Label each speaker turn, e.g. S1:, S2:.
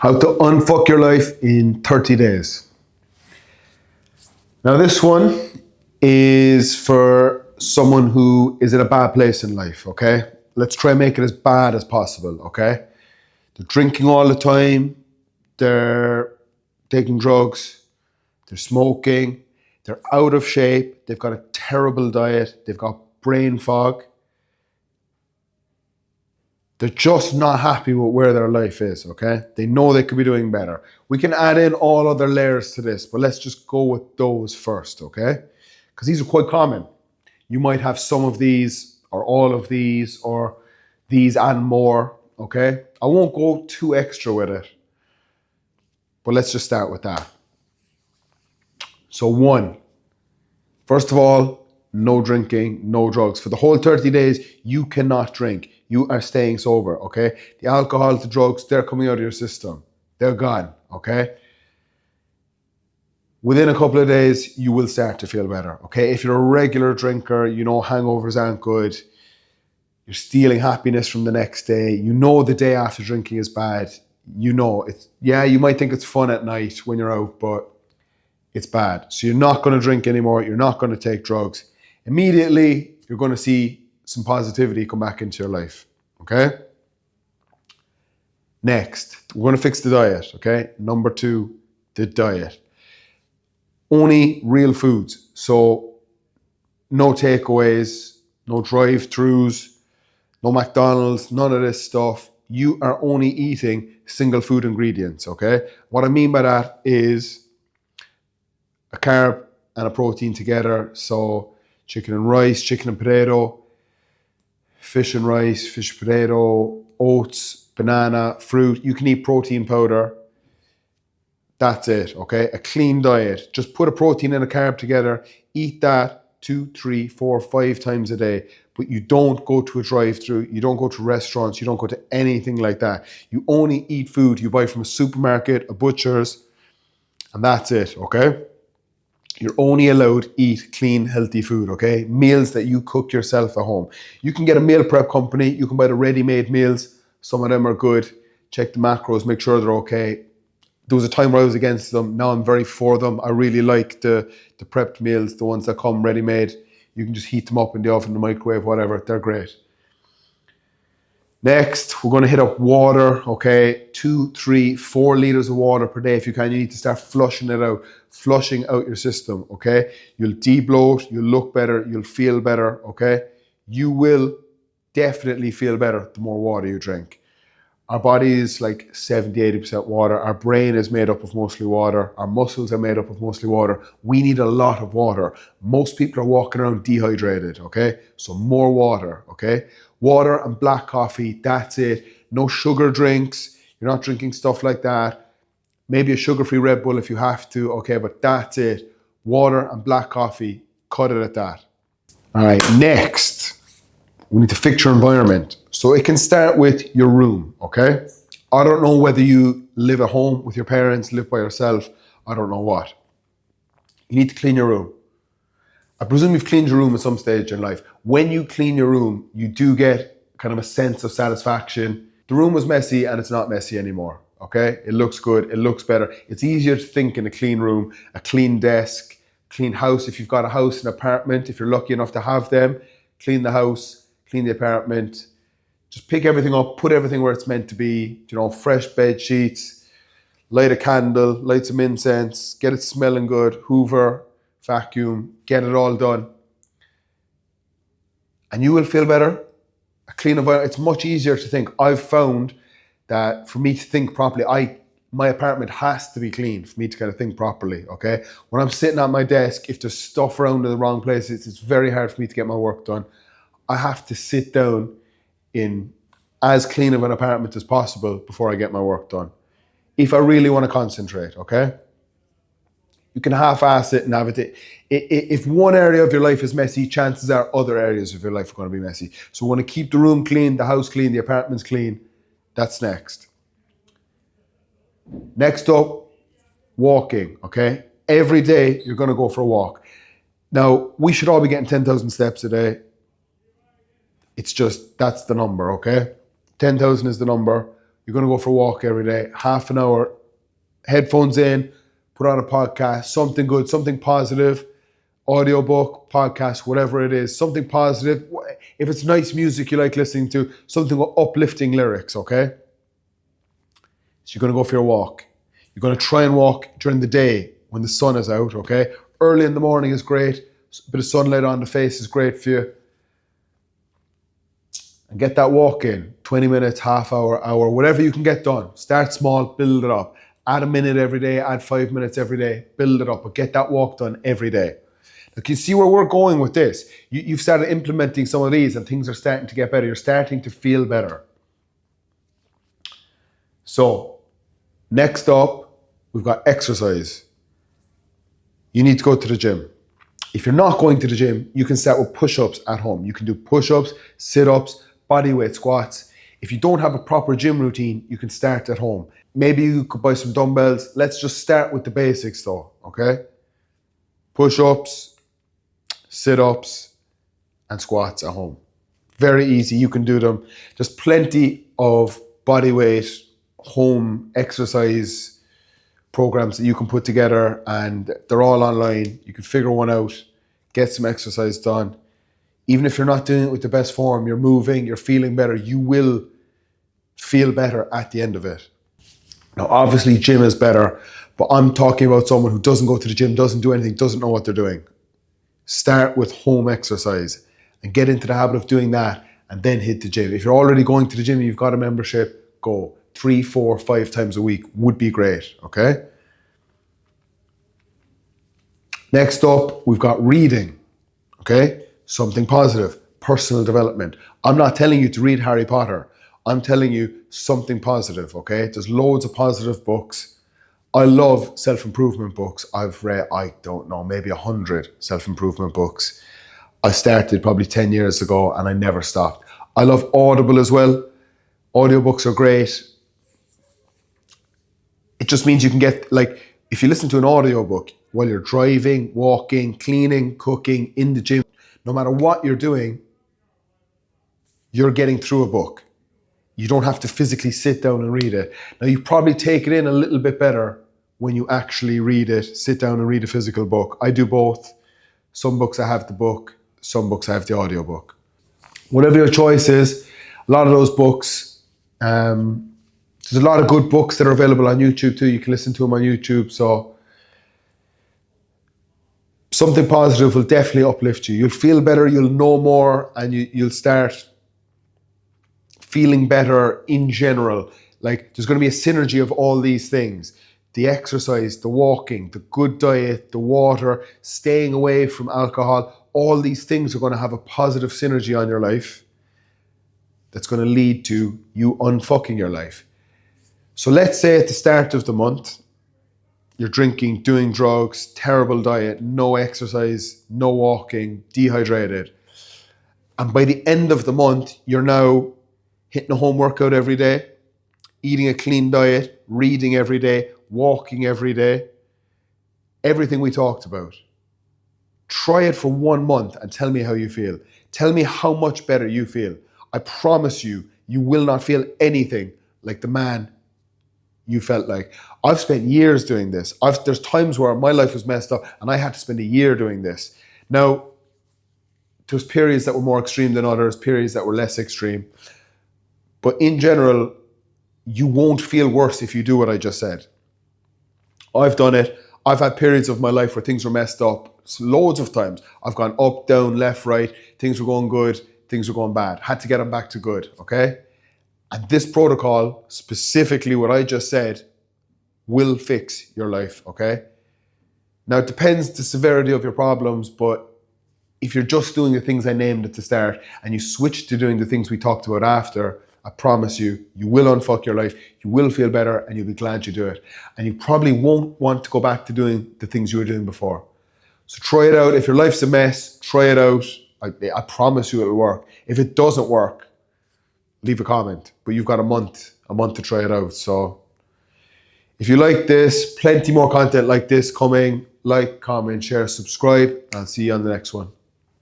S1: How to unfuck your life in 30 days. Now, this one is for someone who is in a bad place in life, okay? Let's try and make it as bad as possible, okay? They're drinking all the time, they're taking drugs, they're smoking, they're out of shape, they've got a terrible diet, they've got brain fog. They're just not happy with where their life is, okay? They know they could be doing better. We can add in all other layers to this, but let's just go with those first, okay? Because these are quite common. You might have some of these, or all of these, or these and more, okay? I won't go too extra with it, but let's just start with that. So one, first of all, no drinking, no drugs. For the whole 30 days, you cannot drink. You are staying sober, okay? The alcohol, the drugs, they're coming out of your system. They're gone, okay? Within a couple of days, you will start to feel better, okay? If you're a regular drinker, you know hangovers aren't good. You're stealing happiness from the next day. You know the day after drinking is bad. You know it's, yeah, you might think it's fun at night when you're out, but it's bad. So you're not going to drink anymore. You're not going to take drugs. Immediately, you're going to see some positivity come back into your life, okay? Next, we're going to fix the diet, okay? Number two, the diet. Only real foods. So no takeaways, no drive-thrus, no McDonald's, none of this stuff. You are only eating single food ingredients, okay? What I mean by that is a carb and a protein together. So chicken and rice, chicken and potato, fish and rice, fish and potato, oats, banana, fruit. You can eat protein powder. That's it, okay? A clean diet. Just put a protein and a carb together. Eat that 2, 3, 4, 5 times a day. But you don't go to a drive-thru. You don't go to restaurants. You don't go to anything like that. You only eat food you buy from a supermarket, a butcher's, and that's it, okay? You're only allowed to eat clean, healthy food, okay? Meals that you cook yourself at home. You can get a meal prep company. You can buy the ready-made meals. Some of them are good. Check the macros, make sure they're okay. There was a time where I was against them. Now I'm very for them. I really like the prepped meals, the ones that come ready-made. You can just heat them up in the oven, the microwave, whatever. They're great. Next, we're going to hit up water, okay? 2, 3, 4 liters of water per day if you can. You need to start flushing it out, flushing out your system, okay? You'll de-bloat, you'll look better, you'll feel better, okay? You will definitely feel better the more water you drink. Our body is like 70, 80% water. Our brain is made up of mostly water. Our muscles are made up of mostly water. We need a lot of water. Most people are walking around dehydrated, okay? So more water, okay? Water and black coffee, that's it. No sugar drinks. You're not drinking stuff like that. Maybe a sugar-free Red Bull if you have to, okay? But that's it. Water and black coffee, cut it at that. All right, next. We need to fix your environment. So it can start with your room, okay? I don't know whether you live at home with your parents, live by yourself, I don't know what. You need to clean your room. I presume you've cleaned your room at some stage in life. When you clean your room, you do get kind of a sense of satisfaction. The room was messy and it's not messy anymore, okay? It looks good, it looks better. It's easier to think in a clean room, a clean desk, clean house. If you've got a house, an apartment, if you're lucky enough to have them, clean the house, clean the apartment. Just pick everything up, put everything where it's meant to be, you know, fresh bed sheets, light a candle, light some incense, get it smelling good, hoover, vacuum, get it all done. And you will feel better. A clean environment, it's much easier to think. I've found that for me to think properly, my apartment has to be clean for me to kind of think properly, okay? When I'm sitting at my desk, if there's stuff around in the wrong places, it's very hard for me to get my work done. I have to sit down in as clean of an apartment as possible before I get my work done. If I really want to concentrate, okay? You can half-ass it and have it. If one area of your life is messy, chances are other areas of your life are going to be messy. So we want to keep the room clean, the house clean, the apartment's clean. That's next. Next up, walking, okay? Every day you're going to go for a walk. Now, we should all be getting 10,000 steps a day. It's just, that's the number, okay? 10,000 is the number. you're going to go for a walk every day, half an hour, headphones in, put on a podcast, something good, something positive, audiobook, podcast, whatever it is, something positive. If it's nice music you like listening to, something with uplifting lyrics, okay? So you're going to go for your walk. You're going to try and walk during the day when the sun is out, okay? Early in the morning is great. A bit of sunlight on the face is great for you. And get that walk in, 20 minutes, half hour, whatever you can get done. Start small, build it up. Add a minute every day, add 5 minutes every day, build it up, but get that walk done every day. Now, can you see where we're going with this? You've started implementing some of these and things are starting to get better. You're starting to feel better. So, next up, we've got exercise. You need to go to the gym. If you're not going to the gym, you can start with push-ups at home. You can do push-ups, sit-ups, bodyweight squats. If you don't have a proper gym routine, you can start at home. Maybe you could buy some dumbbells. Let's just start with the basics though, okay? Push-ups, sit-ups, and squats at home. Very easy, you can do them. There's plenty of bodyweight home exercise programs that you can put together and they're all online. You can figure one out, get some exercise done. Even if you're not doing it with the best form, you're moving, you're feeling better, you will feel better at the end of it. Now, obviously, gym is better, but I'm talking about someone who doesn't go to the gym, doesn't do anything, doesn't know what they're doing. Start with home exercise and get into the habit of doing that and then hit the gym. If you're already going to the gym, you've got a membership, go. 3, 4, 5 times a week would be great, okay? Next up, we've got reading, okay? Something positive, personal development. I'm not telling you to read Harry Potter. I'm telling you something positive, okay? There's loads of positive books. I love self-improvement books. I've read, I don't know, maybe 100 self-improvement books. I started probably 10 years ago and I never stopped. I love Audible as well. Audiobooks are great. It just means you can get, like, if you listen to an audiobook while you're driving, walking, cleaning, cooking, in the gym, no matter what you're doing, you're getting through a book. You don't have to physically sit down and read it. Now, you probably take it in a little bit better when you actually read it, sit down and read a physical book. I do both. Some books I have the book, some books I have the audiobook. Whatever your choice is, a lot of those books, there's a lot of good books that are available on YouTube too. You can listen to them on YouTube. So something positive will definitely uplift you. You'll feel better, you'll know more, and you'll start feeling better in general. Like, there's going to be a synergy of all these things. The exercise, the walking, the good diet, the water, staying away from alcohol. All these things are going to have a positive synergy on your life that's going to lead to you unfucking your life. So let's say at the start of the month, you're drinking, doing drugs, terrible diet, no exercise, no walking, dehydrated. And by the end of the month, you're now hitting a home workout every day, eating a clean diet, reading every day, walking every day. Everything we talked about. Try it for 1 month and tell me how you feel. Tell me how much better you feel. I promise you, you will not feel anything like the man you felt like. I've spent years doing this. There's times where my life was messed up and I had to spend a year doing this. Now, there's periods that were more extreme than others, periods that were less extreme. But in general, you won't feel worse if you do what I just said. I've done it. I've had periods of my life where things were messed up. Loads of times. I've gone up, down, left, right. Things were going good. Things were going bad. Had to get them back to good, okay? And this protocol, specifically what I just said, will fix your life, okay? Now, it depends the severity of your problems, but if you're just doing the things I named at the start and you switch to doing the things we talked about after, I promise you, you will unfuck your life, you will feel better, and you'll be glad you do it. And you probably won't want to go back to doing the things you were doing before. So try it out. If your life's a mess, try it out. I promise you it'll work. If it doesn't work, leave a comment. But you've got a month to try it out. So if you like this, plenty more content like this coming. Like, comment, share, subscribe. I'll see you on the next one.